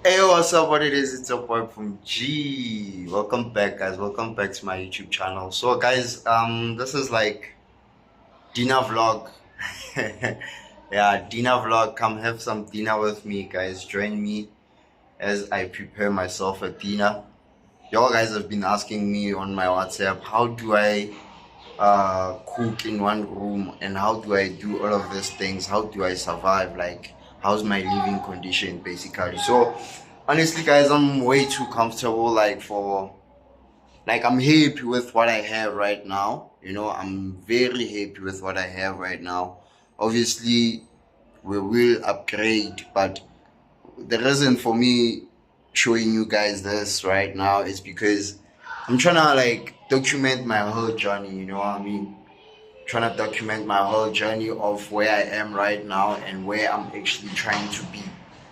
Hey, what's up? What it is? It's your boy from G. Welcome back, guys. Welcome back to my YouTube channel. So, guys, this is like dinner vlog. Yeah, dinner vlog. Come have some dinner with me, guys. Join me as I prepare myself a dinner. Y'all guys have been asking me on my WhatsApp, how do I cook in one room and how do I do all of these things? How do I survive? Like, how's my living condition basically? So honestly, guys, I'm way too comfortable. I'm happy with what I have right now. I'm very happy with what I have right now. Obviously, we will upgrade, but the reason for me showing you guys this right now is because I'm trying to like document my whole journey, you know what I mean? Trying to document my whole journey of where I am right now and where I'm actually trying to be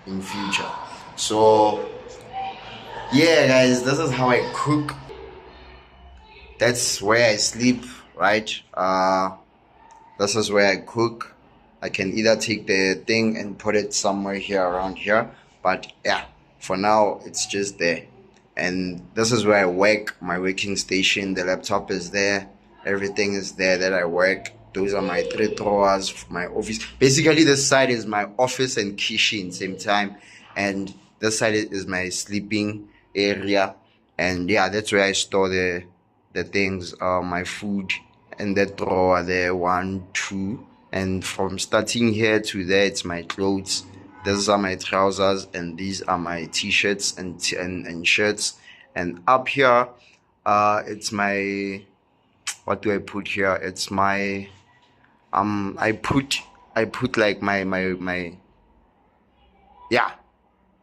in future. So yeah, guys, this is how I cook. That's where I sleep, right? This is where I cook. I can either take the thing and put it somewhere here around here, but yeah, for now it's just there. And this is where I work, my working station. The laptop is there, everything is there that I work. Those are my three drawers, my office. Basically, this side is my office and kitchen same time, and this side is my sleeping area. And yeah, that's where I store the things, my food, and that drawer there, one, two, and from starting here to there, it's my clothes. These are my trousers, and these are my t-shirts and shirts. And up here, it's my, what do I put here? It's my I put like my yeah.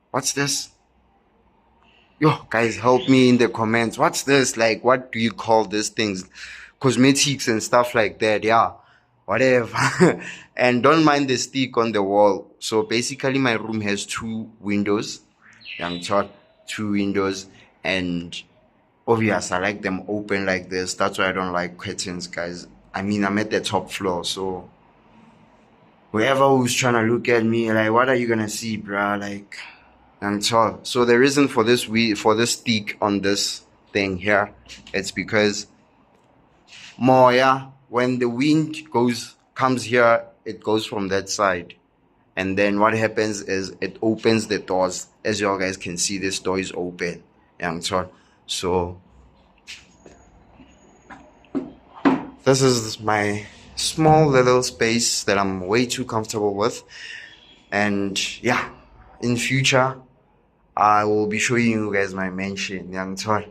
What's this? Yo, guys, help me in the comments. What's this? Like, what do you call these things? Cosmetics and stuff like that. Yeah, whatever. And don't mind the stick on the wall. So basically, my room has two windows. I'm taught two windows, and obvious, I like them open like this. That's why I don't like curtains, guys. I mean, I'm at the top floor, so whoever who's trying to look at me, like, what are you gonna see, bruh? Like, and so the reason for this stick on this thing here, it's because Moya, when the wind comes here, it goes from that side. And then what happens is it opens the doors. As you all guys can see, this door is open. Yeah, so this is my small little space that I'm way too comfortable with. And yeah, in future I will be showing you guys my mansion, young toy.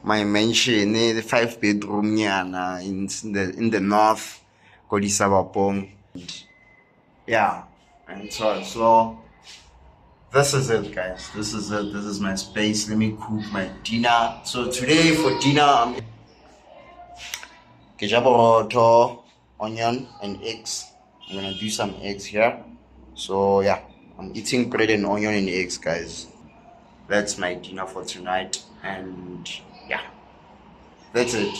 My mansion, the 5 bedroom in the north, Kodisabapong. Yeah, and so this is it, guys. This is it. This is my space. Let me cook my dinner. So today for dinner, I'm kejaborotho, onion, and eggs. I'm gonna do some eggs here. So yeah, I'm eating bread and onion and eggs, guys. That's my dinner for tonight, and yeah, that's it.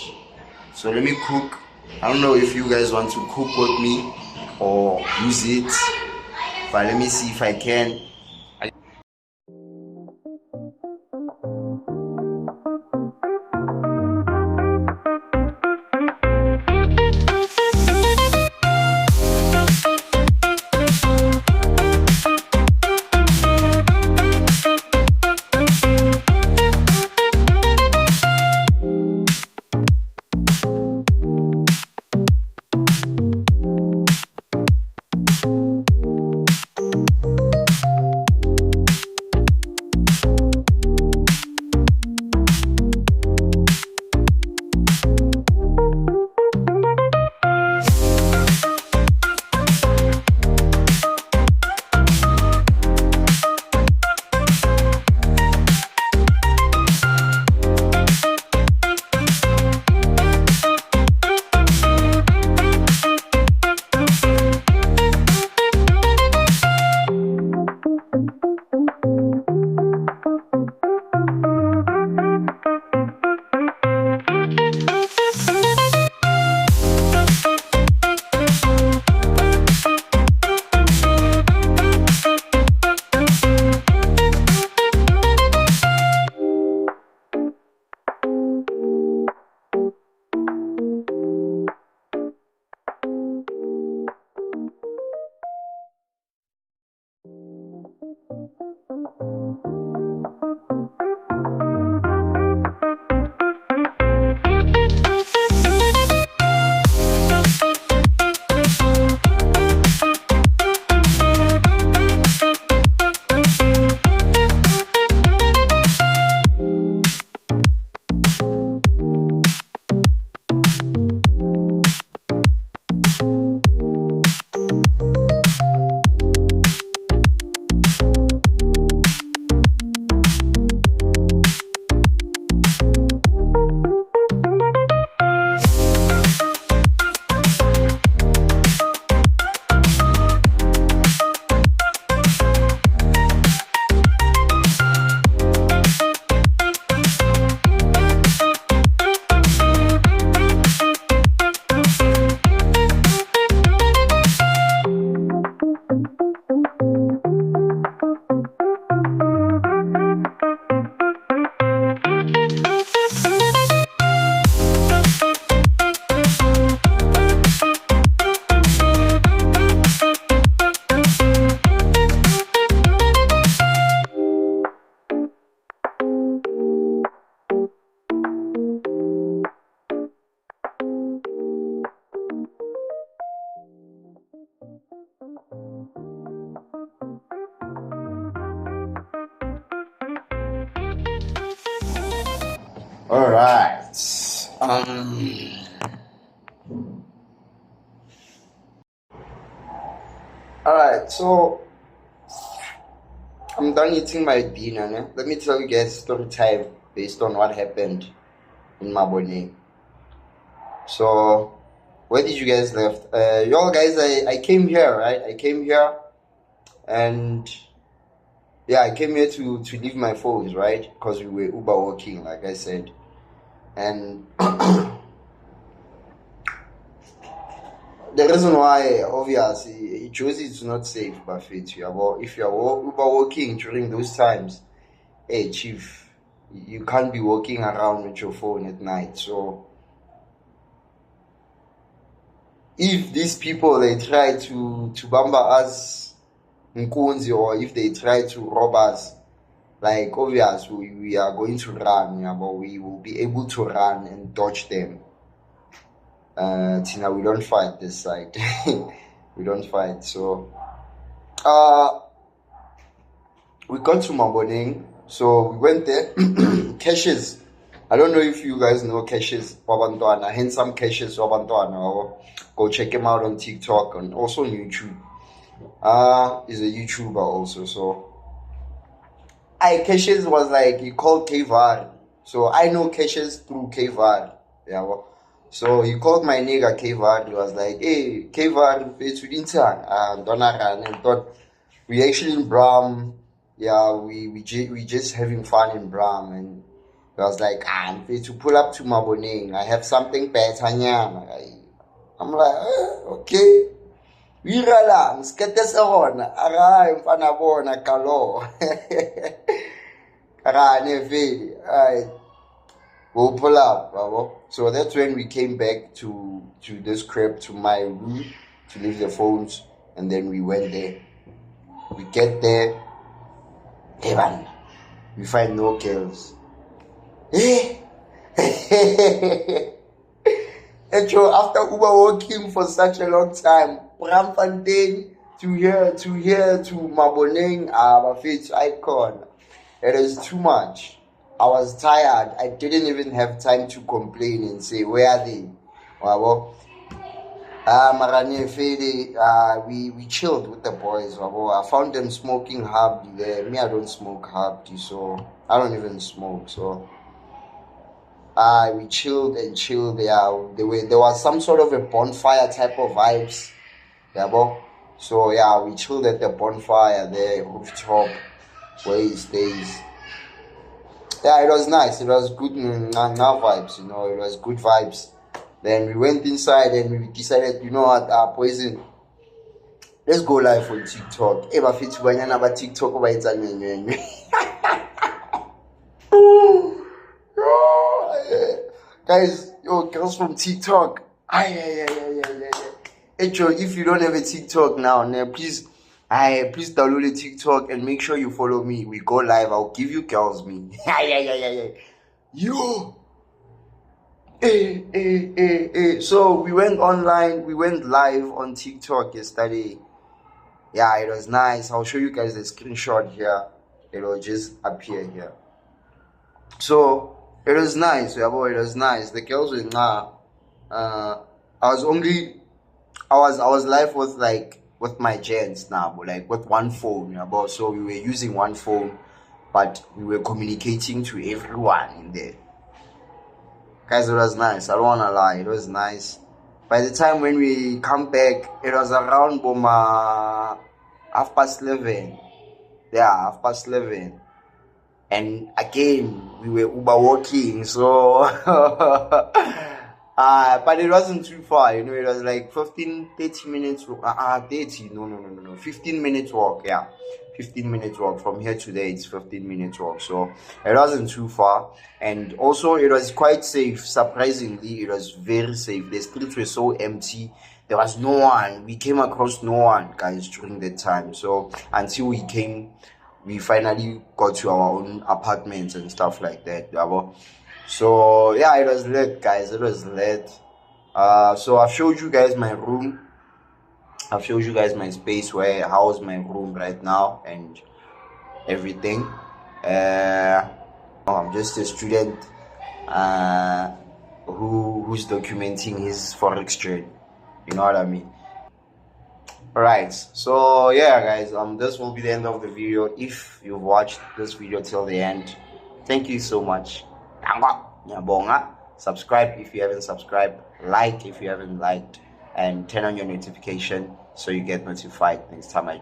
So let me cook. I don't know if you guys want to cook with me or use it, but let me see if I can. All right. All right. So I'm done eating my dinner. Ne? Let me tell you guys story time based on what happened in Mabone. So where did you guys left? Y'all guys, I came here, right? I came here, and yeah, I came here to leave my phones, right? Because we were Uber walking, like I said, and the reason why, obviously, Josie is not safe, Buffett. If you are Uber walking during those times, hey, chief, you can't be walking around with your phone at night. So if these people, they try to bamba us in Kunzi, or if they try to rob us, like obviously we are going to run, but we will be able to run and dodge them. Tina, we don't fight this side. We don't fight. So we got to Maboneng, so we went there. Caches, I don't know if you guys know Caches Wabantwana, handsome Caches Wabantwana. Go check him out on TikTok and also on YouTube. He's a YouTuber also. So Caches was like, he called Kvar. So I know Caches through Kvar. Yeah, well, so he called my nigga Kvar. He was like, hey, Kvar, it's within town. And thought we actually in Bram. Yeah, we just having fun in Bram. And he was like, I'm fit to pull up to Maboneng. I have something better. I'm like, okay. We relax. Get this on. I'm fana bona kalo. We'll pull up, bravo. So that's when we came back to this crib, to my room, to leave the phones, and then we went there. We get there, hey man, we find no kills. And so after Uber walking for such a long time, Bramfontein to here to Maboneng, my faith icon. It is too much. I was tired. I didn't even have time to complain and say, where are they? We chilled with the boys. I found them smoking habdi there. Me, I don't smoke habdi, so I don't even smoke. So we chilled. Yeah, there was some sort of a bonfire type of vibes. Yeah, so yeah, we chilled at the bonfire there, rooftop, where he stays. Yeah, it was nice. It was good now vibes, It was good vibes. Then we went inside and we decided, you know what, Poison, let's go live on TikTok. Eba fit banyana ba TikTok ba etsa nyenyenye. Guys, girls from TikTok. Hey, Joe, if you don't have a TikTok now, please Please download the TikTok and make sure you follow me. We go live. I'll give you girls me. Yeah. Yo. So we went online. We went live on TikTok yesterday. Yeah, it was nice. I'll show you guys the screenshot here. It will just appear here. So it was nice. Yeah, boy, it was nice. The girls were nah. I was live with my gents now, but like with one phone, yeah, but so we were using one phone, but we were communicating to everyone in there. Guys, it was nice. I don't wanna lie, it was nice. By the time when we come back, it was around 11:30. Yeah, 11:30. And again, we were Uber walking, so but it wasn't too far, it was like 30 minutes, 30, no, 15 minutes walk, yeah, 15 minutes walk from here to there, it's 15 minutes walk, so it wasn't too far, and also it was quite safe, surprisingly, it was very safe, the streets were so empty, there was no one, we came across no one, guys, during that time, so until we finally got to our own apartments and stuff like that, yeah. So yeah, it was lit, guys, it was lit. So I've showed you guys my room, I've showed you guys my space, where I house my room right now and everything. I'm just a student who's documenting his forex trade, you know what I mean. Alright, so yeah guys, this will be the end of the video. If you've watched this video till the end, thank you so much. Subscribe if you haven't subscribed, like if you haven't liked, and turn on your notification so you get notified next time I